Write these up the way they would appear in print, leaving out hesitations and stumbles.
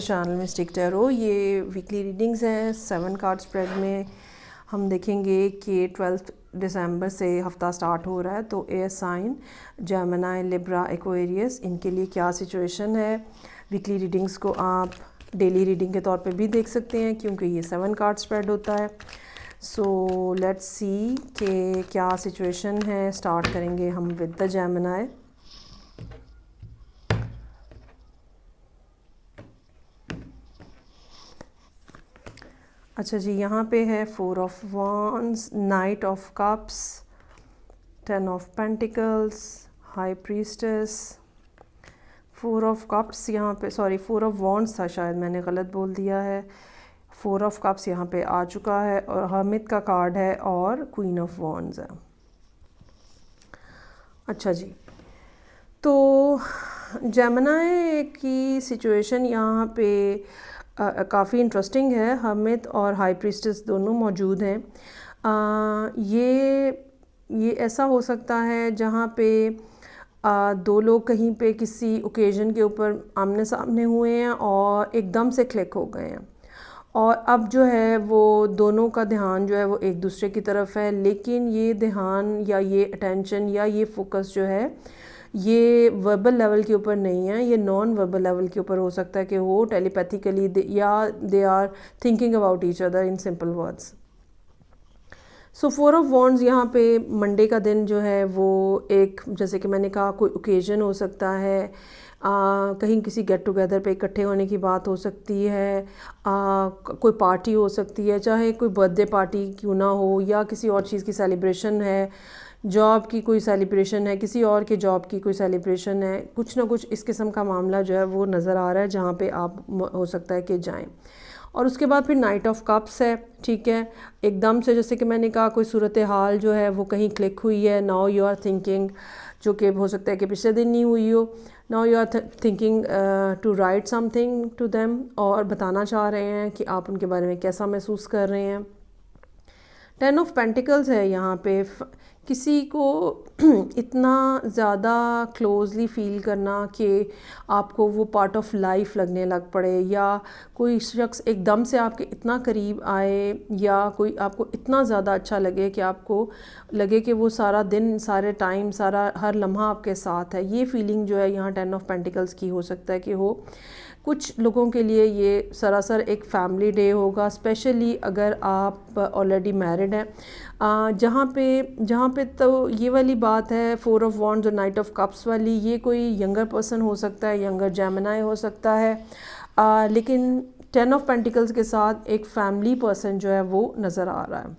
Channel mistake tarot. ये weekly readings हैं 7 card spread में। हम देखेंगे कि 12 दिसंबर से हफ्ता स्टार्ट हो रहा है, तो air sign Gemini, Libra, Aquarius, इनके लिए क्या सिचुएशन है। वीकली रीडिंग्स को आप डेली रीडिंग के तौर पे भी देख सकते हैं क्योंकि ये 7 कार्ड स्प्रेड होता है। सो लेट्स सी कि क्या सिचुएशन है। स्टार्ट करेंगे हम विद द जेमिनी। अच्छा जी, यहाँ पे है 4 of wands, night of cups, 10 of pentacles, high priestess, 4 of cups यहाँ पे, सॉरी 4 ऑफ वॉन्ड्स था, शायद मैंने गलत बोल दिया है। 4 ऑफ कप्स यहाँ पे आ चुका है और हर्मिट का कार्ड है और क्वीन ऑफ वॉन्ड्स है। अच्छा जी, तो जेमिनी की सिचुएशन यहाँ पे काफ़ी इंटरेस्टिंग है। हर्मिट और हाई प्रीस्टेस दोनों मौजूद हैं। ये ऐसा हो सकता है जहाँ पे दो लोग कहीं पे किसी ओकेजन के ऊपर आमने सामने हुए हैं और एकदम से क्लिक हो गए हैं और अब जो है वो दोनों का ध्यान जो है वो एक दूसरे की तरफ है, लेकिन ये ध्यान या ये अटेंशन या ये फोकस जो है ये वर्बल लेवल के ऊपर नहीं है, ये नॉन वर्बल लेवल के ऊपर हो सकता है कि वो टेलीपैथिकली या they are thinking about each other in simple words. So 4 of wands यहाँ पे मंडे का दिन जो है वो एक, जैसे कि मैंने कहा, कोई ओकेजन हो सकता है, कहीं किसी गेट टुगेदर पे इकट्ठे होने की बात हो सकती है, कोई पार्टी हो सकती है, चाहे कोई बर्थडे पार्टी क्यों ना हो या किसी और चीज़ की सेलिब्रेशन है, जॉब की कोई सेलिब्रेशन है, किसी और के जॉब की कोई सेलिब्रेशन है, कुछ ना कुछ इस किस्म का मामला जो है वो नज़र आ रहा है जहाँ पे आप हो सकता है कि जाएं। और उसके बाद फिर नाइट ऑफ कप्स है, ठीक है, एकदम से जैसे कि मैंने कहा कोई सूरत हाल जो है वो कहीं क्लिक हुई है। नाउ यू आर थिंकिंग, जो कि हो सकता है कि पिछले दिन नहीं हुई हो। Now you are thinking to write something to them, और बताना चाह रहे हैं कि आप उनके बारे में कैसा महसूस कर रहे हैं। 10 ऑफ पेंटिकल्स है यहाँ पे। किसी को इतना ज़्यादा क्लोजली फ़ील करना कि आपको वो पार्ट ऑफ लाइफ लगने लग पड़े, या कोई शख्स एकदम से आपके इतना करीब आए, या कोई आपको इतना ज़्यादा अच्छा लगे कि आपको लगे कि वो सारा दिन, सारे टाइम, सारा हर लम्हा आपके साथ है। ये फीलिंग जो है यहाँ 10 ऑफ पेंटिकल्स की हो सकता है कि हो। कुछ लोगों के लिए ये सरासर एक फैमिली डे होगा, स्पेशली अगर आप ऑलरेडी मैरिड हैं। जहाँ पे तो ये वाली बात है 4 ऑफ वॉन्ड्स और नाइट ऑफ कप्स वाली, ये कोई यंगर पर्सन हो सकता है, यंगर जेमिनी हो सकता है, लेकिन 10 ऑफ पेंटिकल्स के साथ एक फैमिली पर्सन जो है वो नज़र आ रहा है।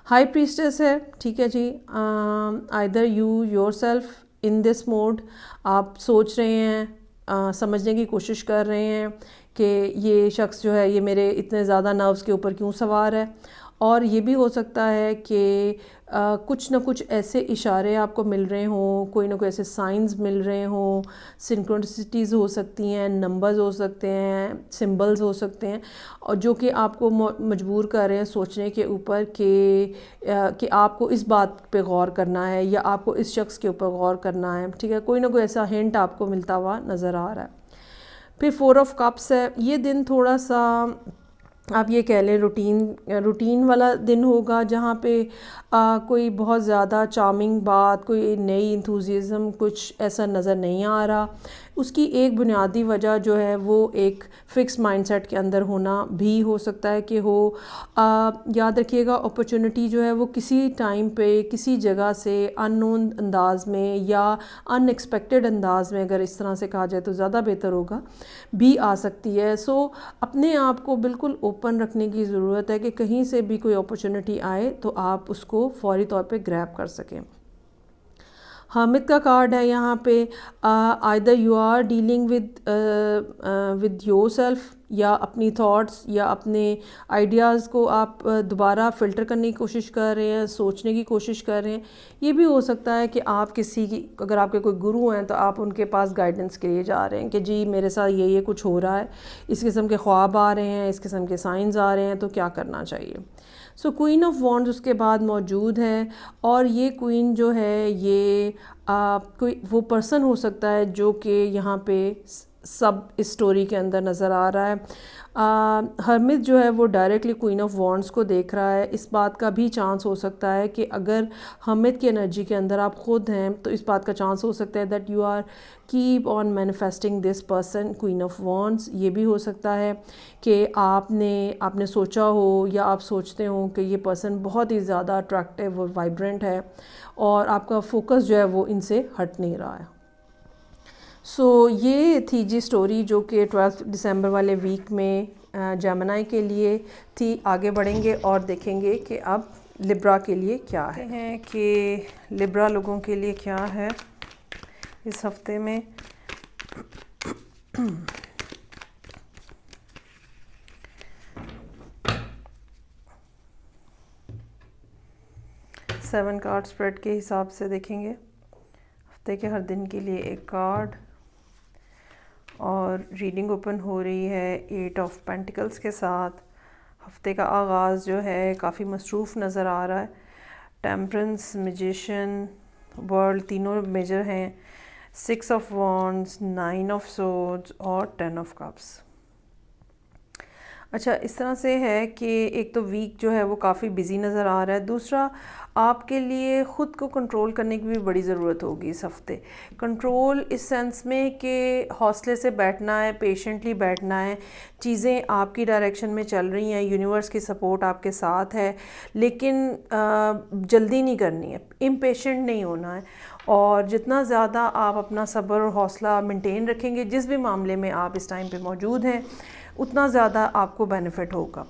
हाई प्रीस्टेस है, ठीक है जी। Either you yourself in this mode, आप सोच रहे हैं, समझने की कोशिश कर रहे हैं कि ये शख्स जो है ये मेरे इतने ज़्यादा नर्व्स के ऊपर क्यों सवार है। और ये भी हो सकता है कि कुछ ना कुछ ऐसे इशारे आपको मिल रहे हों, कोई ना कोई ऐसे साइंस मिल रहे हों, सिंक्रोनिसिटीज़ हो सकती हैं, नंबर्स हो सकते हैं, सिंबल्स हो सकते हैं, और जो कि आपको मजबूर कर रहे हैं सोचने के ऊपर कि आपको इस बात पे गौर करना है या आपको इस शख्स के ऊपर गौर करना है, ठीक है। कोई ना कोई ऐसा हिंट आपको मिलता हुआ नज़र आ रहा है। फिर 4 ऑफ कप्स है। ये दिन थोड़ा सा आप ये कह लें रूटीन वाला दिन होगा, जहाँ पे कोई बहुत ज़्यादा चार्मिंग बात, कोई नई इंथुजियाज़म कुछ ऐसा नज़र नहीं आ रहा। उसकी एक बुनियादी वजह जो है वो एक फ़िक्स माइंडसेट के अंदर होना भी हो सकता है कि हो। याद रखिएगा, अपॉर्चुनिटी जो है वो किसी टाइम पे किसी जगह से अननोन अंदाज में या अनएक्सपेक्टेड अंदाज में, अगर इस तरह से कहा जाए तो ज़्यादा बेहतर होगा, भी आ सकती है। सो अपने आप को बिल्कुल ओपन रखने की ज़रूरत है कि कहीं से भी कोई अपॉर्चुनिटी आए तो आप उसको फौरी तौर पे ग्रैब कर सकें। हामिद का कार्ड है यहाँ पे। Either you are dealing with yourself, या अपनी थॉट्स या अपने आइडियाज़ को आप दोबारा फ़िल्टर करने की कोशिश कर रहे हैं, सोचने की कोशिश कर रहे हैं। ये भी हो सकता है कि आप किसी की, अगर आपके कोई गुरु हैं तो आप उनके पास गाइडेंस के लिए जा रहे हैं कि जी मेरे साथ ये कुछ हो रहा है, इस किस्म के ख्वाब आ रहे हैं, इस किस्म के साइंस आ रहे हैं, तो क्या करना चाहिए। सो क्वीन ऑफ वॉन्ड्स उसके बाद मौजूद है, और ये क्वीन जो है ये कोई वो पर्सन हो सकता है जो कि यहाँ पे सब इस स्टोरी के अंदर नज़र आ रहा है। हरमित जो है वो डायरेक्टली क्वीन ऑफ वॉन्ड्स को देख रहा है। इस बात का भी चांस हो सकता है कि अगर हरमित की एनर्जी के अंदर आप खुद हैं तो इस बात का चांस हो सकता है that you are keep on manifesting this person queen of wands. ये भी हो सकता है कि आपने सोचा हो या आप सोचते हो कि ये पर्सन बहुत ही ज़्यादा अट्रैक्टिव और वाइब्रेंट है और आपका फोकस जो है वो इनसे हट नहीं रहा है। ये थी जी स्टोरी जो कि 12 दिसंबर वाले वीक में जेमिनी के लिए थी। आगे बढ़ेंगे और देखेंगे कि अब लिब्रा के लिए क्या है कि लिब्रा लोगों के लिए क्या है इस हफ्ते में। सेवन कार्ड स्प्रेड के हिसाब से देखेंगे। हफ्ते के हर दिन के लिए एक कार्ड और रीडिंग ओपन हो रही है 8 ऑफ पेंटिकल्स के साथ। हफ्ते का आगाज़ जो है काफ़ी मसरूफ़ नज़र आ रहा है। टेम्परेंस, मैजिशियन, वर्ल्ड तीनों मेजर हैं। 6 ऑफ वॉन्ड्स, 9 ऑफ सोर्ड्स और 10 ऑफ कप्स। अच्छा, इस तरह से है कि एक तो वीक जो है वो काफ़ी बिज़ी नज़र आ रहा है। दूसरा, आपके लिए ख़ुद को कंट्रोल करने की भी बड़ी ज़रूरत होगी इस हफ़्ते। कंट्रोल इस सेंस में कि हौसले से बैठना है, पेशेंटली बैठना है। चीज़ें आपकी डायरेक्शन में चल रही हैं, यूनिवर्स की सपोर्ट आपके साथ है, लेकिन जल्दी नहीं करनी है, इम्पेशेंट नहीं होना है। और जितना ज़्यादा आप अपना सब्र और हौसला मेंटेन रखेंगे जिस भी मामले में आप इस टाइम पे मौजूद हैं, उतना ज़्यादा आपको बेनिफिट होगा।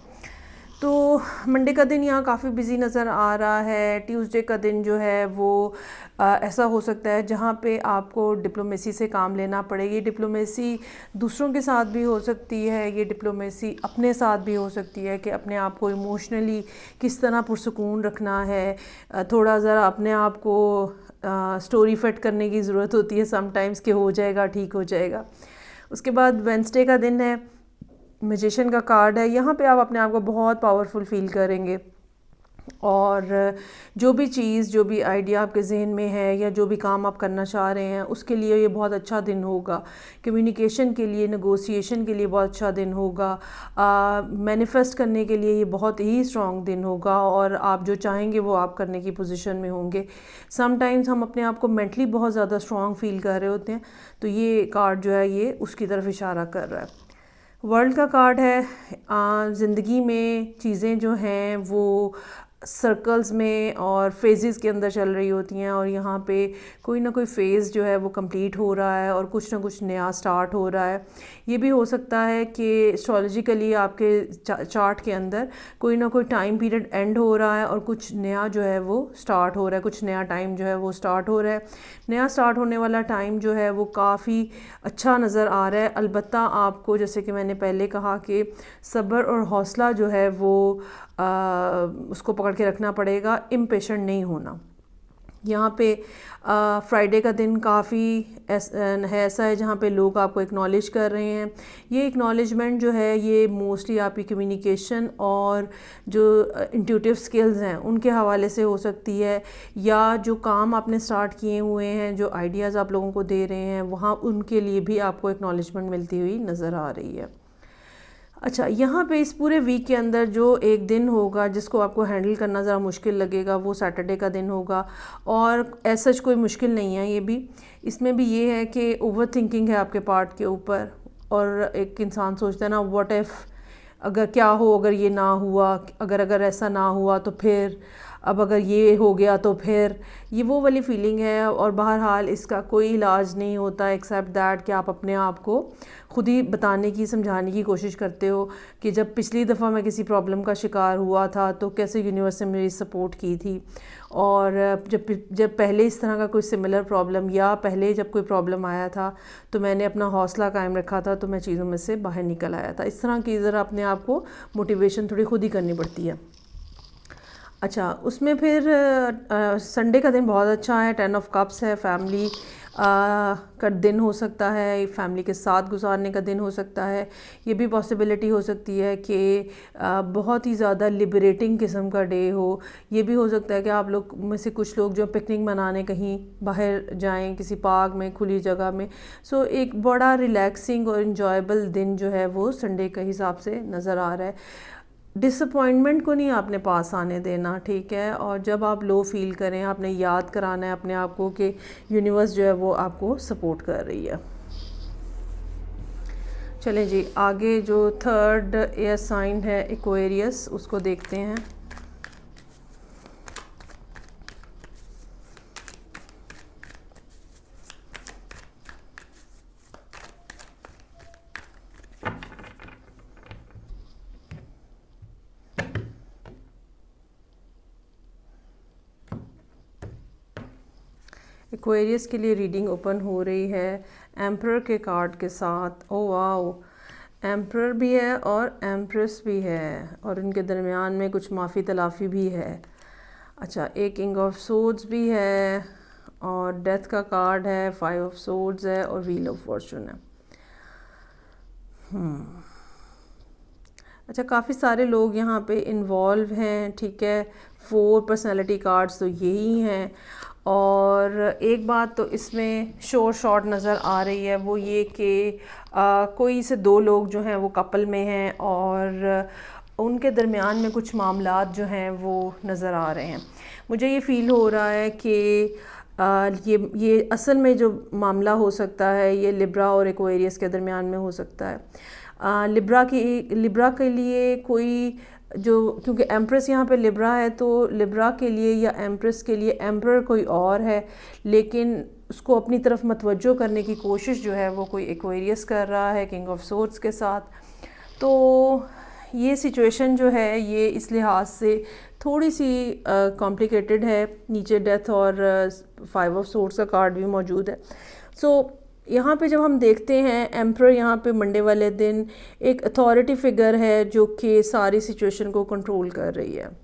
तो मंडे का दिन यहाँ काफ़ी बिज़ी नज़र आ रहा है। ट्यूसडे का दिन जो है वो ऐसा हो सकता है जहाँ पे आपको डिप्लोमेसी से काम लेना पड़े। ये डिप्लोमेसी दूसरों के साथ भी हो सकती है, ये डिप्लोमेसी अपने साथ भी हो सकती है कि अपने आप को इमोशनली किस तरह पुरसुकून रखना है। थोड़ा ज़रा अपने आप को स्टोरी फिट करने की ज़रूरत होती है समटाइम्स कि हो जाएगा, ठीक हो जाएगा। उसके बाद वेडनेसडे का दिन है, मैजिशियन का कार्ड है। यहाँ पे आप अपने आप को बहुत पावरफुल फील करेंगे और जो भी चीज़, जो भी आइडिया आपके जहन में है या जो भी काम आप करना चाह रहे हैं उसके लिए ये बहुत अच्छा दिन होगा। कम्युनिकेशन के लिए, नेगोशिएशन के लिए बहुत अच्छा दिन होगा। मैनिफेस्ट करने के लिए ये बहुत ही स्ट्रॉन्ग दिन होगा और आप जो चाहेंगे वो आप करने की पोजीशन में होंगे। समटाइम्स हम अपने आप को मेंटली बहुत ज़्यादा स्ट्रॉन्ग फील कर रहे होते हैं, तो ये कार्ड जो है ये उसकी तरफ इशारा कर रहा है। वर्ल्ड का कार्ड है। ज़िंदगी में चीज़ें जो हैं वो सर्कल्स में और फेजेस के अंदर चल रही होती हैं और यहाँ पे कोई ना कोई फ़ेज़ जो है वो कंप्लीट हो रहा है और कुछ ना कुछ नया स्टार्ट हो रहा है। ये भी हो सकता है कि एस्ट्रोलॉजिकली आपके चार्ट के अंदर कोई ना कोई टाइम पीरियड एंड हो रहा है और कुछ नया जो है वो स्टार्ट हो रहा है, कुछ नया टाइम जो है वो स्टार्ट हो रहा है। नया स्टार्ट होने वाला टाइम जो है वो काफ़ी अच्छा नज़र आ रहा है। अलबत्ता आपको, जैसे कि मैंने पहले कहा, कि सब्र और हौसला जो है वो उसको पकड़ के रखना पड़ेगा, इम्पेशेंट नहीं होना। यहाँ पे फ्राइडे का दिन काफ़ी ऐसा है जहाँ पे लोग आपको एक्नॉलेज कर रहे हैं। ये एक्नॉलेजमेंट जो है ये मोस्टली आपकी कम्युनिकेशन और जो इंट्यूटिव स्किल्स हैं उनके हवाले से हो सकती है, या जो काम आपने स्टार्ट किए हुए हैं, जो आइडियाज़ आप लोगों को दे रहे हैं, वहाँ उनके लिए भी आपको एक्नॉलेजमेंट मिलती हुई नज़र आ रही है। अच्छा, यहाँ पे इस पूरे वीक के अंदर जो एक दिन होगा जिसको आपको हैंडल करना ज़रा मुश्किल लगेगा वो सैटरडे का दिन होगा। और ऐसा कोई मुश्किल नहीं है ये भी, इसमें भी ये है कि ओवर थिंकिंग है आपके पार्ट के ऊपर। और एक इंसान सोचता है ना, व्हाट इफ़, अगर क्या हो, अगर ये ना हुआ, अगर ऐसा ना हुआ तो फिर, अब अगर ये हो गया तो फिर, ये वो वाली फीलिंग है। और बहरहाल इसका कोई इलाज नहीं होता एक्सेप्ट दैट कि आप अपने आप को खुद ही बताने की, समझाने की कोशिश करते हो कि जब पिछली दफ़ा मैं किसी प्रॉब्लम का शिकार हुआ था तो कैसे यूनिवर्स ने मेरी सपोर्ट की थी, और जब पहले इस तरह का कोई सिमिलर प्रॉब्लम या पहले जब कोई प्रॉब्लम आया था तो मैंने अपना हौसला कायम रखा था, तो मैं चीज़ों में से बाहर निकल आया था। इस तरह की ज़रा अपने आप को मोटिवेशन थोड़ी खुद ही करनी पड़ती है। अच्छा, उसमें फिर संडे का दिन बहुत अच्छा है। 10 ऑफ कप्स है, फैमिली का दिन हो सकता है, फैमिली के साथ गुजारने का दिन हो सकता है। ये भी पॉसिबिलिटी हो सकती है कि बहुत ही ज़्यादा लिबरेटिंग किस्म का डे हो। ये भी हो सकता है कि आप लोग में से कुछ लोग जो पिकनिक मनाने कहीं बाहर जाएं, किसी पार्क में, खुली जगह में। सो एक बड़ा रिलैक्सिंग और इन्जॉयबल दिन जो है वो संडे के हिसाब से नज़र आ रहा है। डिसअपॉइंटमेंट को नहीं आपने पास आने देना, ठीक है। और जब आप लो फील करें, आपने याद कराना है अपने आप को कि यूनिवर्स जो है वो आपको सपोर्ट कर रही है। चलें जी, आगे जो थर्ड एयर साइन है एक्वेरियस, उसको देखते हैं। एक्वेरियस के लिए रीडिंग ओपन हो रही है एम्परर के कार्ड के साथ। ओ वाओ, एम्परर भी है और एम्प्रेस भी है, और इनके दरमियान में कुछ माफ़ी तलाफ़ी भी है। अच्छा, एक किंग ऑफ सोर्ड्स भी है, और डेथ का कार्ड है, 5 ऑफ सोर्ड्स है, और व्हील ऑफ फॉर्चून है। अच्छा, काफ़ी सारे लोग यहाँ पे इन्वॉल्व हैं, ठीक है। 4 पर्सनैलिटी कार्ड्स तो यही हैं। और एक बात तो इसमें शॉर्ट नज़र आ रही है, वो ये कि कोई से 2 लोग जो हैं वो कपल में हैं, और उनके दरमियान में कुछ मामलात जो हैं वो नज़र आ रहे हैं। मुझे ये फ़ील हो रहा है कि ये असल में जो मामला हो सकता है ये लिब्रा और एक्वेरियस के दरमियान में हो सकता है। लिब्रा के लिए कोई जो, क्योंकि एम्प्रेस यहाँ पे लिब्रा है, तो लिब्रा के लिए या एम्प्रेस के लिए एम्परर कोई और है, लेकिन उसको अपनी तरफ मतवज्जो करने की कोशिश जो है वो कोई एक्वेरियस कर रहा है किंग ऑफ सोर्ड्स के साथ। तो ये सिचुएशन जो है ये इस लिहाज से थोड़ी सी कॉम्प्लिकेटेड है। नीचे डेथ और 5 ऑफ सोर्ड्स का कार्ड भी मौजूद है। सो यहाँ पे जब हम देखते हैं एम्परर, यहाँ पे मंडे वाले दिन एक अथॉरिटी फिगर है जो कि सारी सिचुएशन को कंट्रोल कर रही है।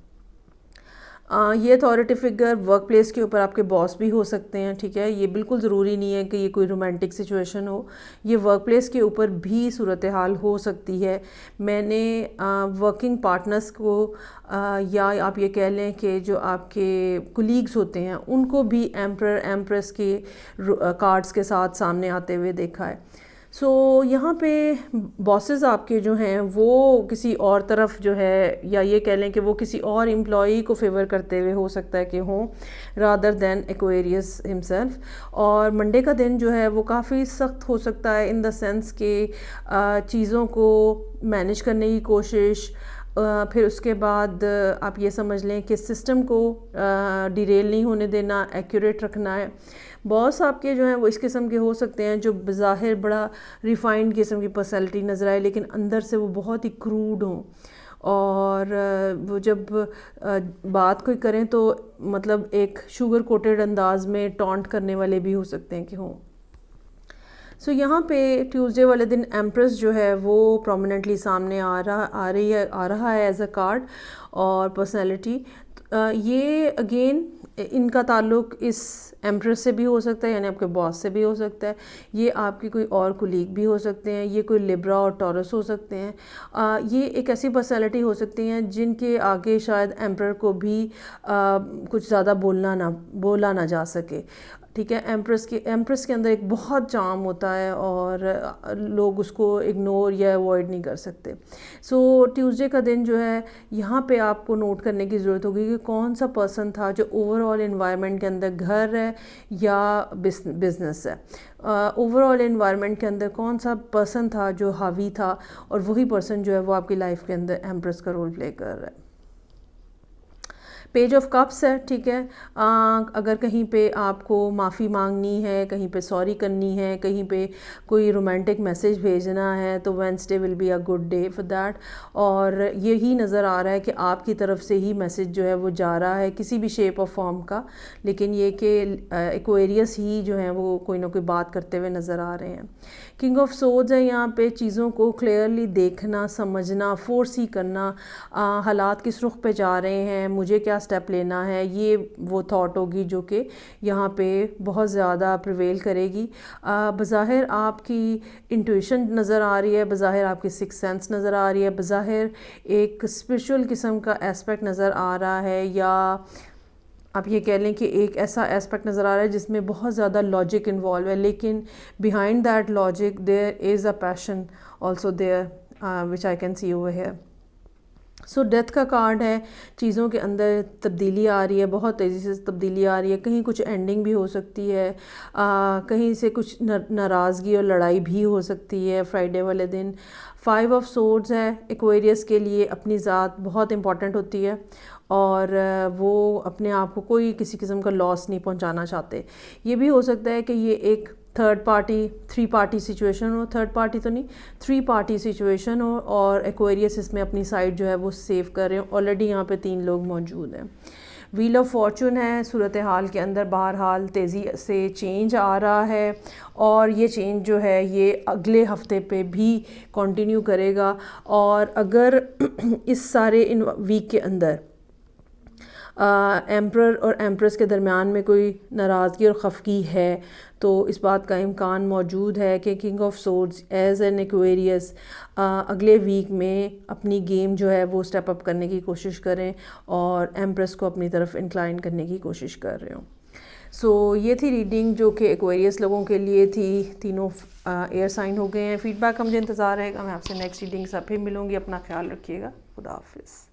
ये अथॉरिटी फिगर वर्क प्लेस के ऊपर आपके बॉस भी हो सकते हैं, ठीक है। ये बिल्कुल ज़रूरी नहीं है कि ये कोई रोमांटिक सिचुएशन हो, ये वर्क प्लेस के ऊपर भी सूरत हाल हो सकती है। मैंने वर्किंग पार्टनर्स को या आप ये कह लें कि जो आपके कुलीग्स होते हैं उनको भी एम्परर एम्प्रेस के कार्ड्स के साथ सामने आते हुए देखा है। सो यहाँ पे बॉसेस आपके जो हैं वो किसी और तरफ जो है, या ये कह लें कि वो किसी और एम्प्लॉई को फेवर करते हुए हो सकता है कि हों, रादर दैन एक्वेरियस हिमसेल्फ। और मंडे का दिन जो है वो काफ़ी सख्त हो सकता है, इन द सेंस के चीज़ों को मैनेज करने की कोशिश, फिर उसके बाद आप ये समझ लें कि सिस्टम को डिरेल नहीं होने देना, एक्यूरेट रखना है। बॉस आपके जो हैं वो इस किस्म के हो सकते हैं जो बज़ाहिर बड़ा रिफाइंड किस्म की पर्सनैलिटी नज़र आए, लेकिन अंदर से वो बहुत ही क्रूड हों, और वो जब बात कोई करें तो मतलब एक शुगर कोटेड अंदाज में टॉन्ट करने वाले भी हो सकते हैं कि हों। सो यहाँ पे ट्यूसडे वाले दिन एम्प्रेस जो है वो प्रोमिनेंटली सामने आ रहा है एज अ कार्ड और पर्सनैलिटी। ये अगेन इनका ताल्लुक इस एम्प्रेस से भी हो सकता है, यानी आपके बॉस से भी हो सकता है, ये आपकी कोई और कुलीग भी हो सकते हैं, ये कोई लिब्रा और टॉरस हो सकते हैं। ये एक ऐसी पर्सनैलिटी हो सकती हैं जिनके आगे शायद एम्प्रेस को भी कुछ ज़्यादा बोला ना जा सके, ठीक है। एम्प्रेस के अंदर एक बहुत चार्म होता है और लोग उसको इग्नोर या अवॉइड नहीं कर सकते। सो ट्यूसडे का दिन जो है यहाँ पे आपको नोट करने की ज़रूरत होगी कि कौन सा पर्सन था जो ओवरऑल एनवायरनमेंट के अंदर, घर है या बिजनेस है, ओवरऑल एनवायरनमेंट के अंदर कौन सा पर्सन था जो हावी था, और वही पर्सन जो है वो आपकी लाइफ के अंदर एम्प्रेस का रोल प्ले कर रहा है। पेज ऑफ कप्स है, ठीक है। अगर कहीं पे आपको माफ़ी मांगनी है, कहीं पे सॉरी करनी है, कहीं पे कोई रोमांटिक मैसेज भेजना है, तो Wednesday will be a good day for that. और यही नज़र आ रहा है कि आपकी तरफ से ही मैसेज जो है वो जा रहा है किसी भी शेप और फॉर्म का, लेकिन ये कि एक्वेरियस ही जो है वो कोई ना कोई बात करते हुए नज़र आ रहे हैं। किंग ऑफ सोर्ड्स है यहाँ पे, चीज़ों को क्लियरली देखना, समझना, फोर्स ही करना, हालात किस रुख पे जा रहे हैं, मुझे क्या स्टेप लेना है, ये वो थॉट होगी जो कि यहाँ पे बहुत ज़्यादा प्रिवेल करेगी। बज़ाहिर आपकी इंट्यूशन नज़र आ रही है, बज़ाहिर आपकी सिक्स सेंस नज़र आ रही है, बज़ाहिर एक स्पिरिचुअल किस्म का एस्पेक्ट नज़र आ रहा है, या आप ये कह लें कि एक ऐसा एस्पेक्ट नज़र आ रहा है जिसमें बहुत ज़्यादा लॉजिक इन्वॉल्व है, लेकिन behind that logic there is a passion also there which I can see over here. So death का कार्ड है, चीज़ों के अंदर तब्दीली आ रही है, बहुत तेज़ी से तब्दीली आ रही है, कहीं कुछ एंडिंग भी हो सकती है, कहीं से कुछ नाराज़गी और लड़ाई भी हो सकती है फ्राइडे वाले दिन। 5 ऑफ सोर्ड्स है, एक्वेरियस के लिए अपनी ज़ात बहुत इंपॉर्टेंट होती है और वो अपने आप को कोई किसी किस्म का लॉस नहीं पहुंचाना चाहते। ये भी हो सकता है कि ये एक थर्ड पार्टी 3 पार्टी सिचुएशन हो, थर्ड पार्टी तो नहीं 3 पार्टी सिचुएशन हो, और एक्वेरियस इसमें अपनी साइड जो है वो सेव कर रहे हैं। ऑलरेडी यहाँ पे 3 लोग मौजूद हैं। व्हील ऑफ फॉर्चून है, सूरत हाल के अंदर बहरहाल तेज़ी से चेंज आ रहा है और ये चेंज जो है ये अगले हफ्ते पे भी कंटिन्यू करेगा। और अगर इस सारे इन वीक के अंदर एम्प्रर और एम्प्रेस के दरमियान में कोई नाराज़गी और खफगी है तो इस बात का इम्कान मौजूद है कि king of swords as an Aquarius अगले वीक में अपनी गेम जो है वो स्टेप अप करने की कोशिश करें और एम्प्रेस को अपनी तरफ इंक्लाइन करने की कोशिश कर रहे हो। सो ये थी रीडिंग जो कि एक्वेरियस लोगों के लिए थी। तीनों एयर साइन हो गए हैं। फीडबैक का मुझे इंतज़ार रहेगा। मैं आपसे नेक्स्ट रीडिंग से फिर मिलूँगी। अपना ख्याल रखिएगा। खुदा हाफिज़।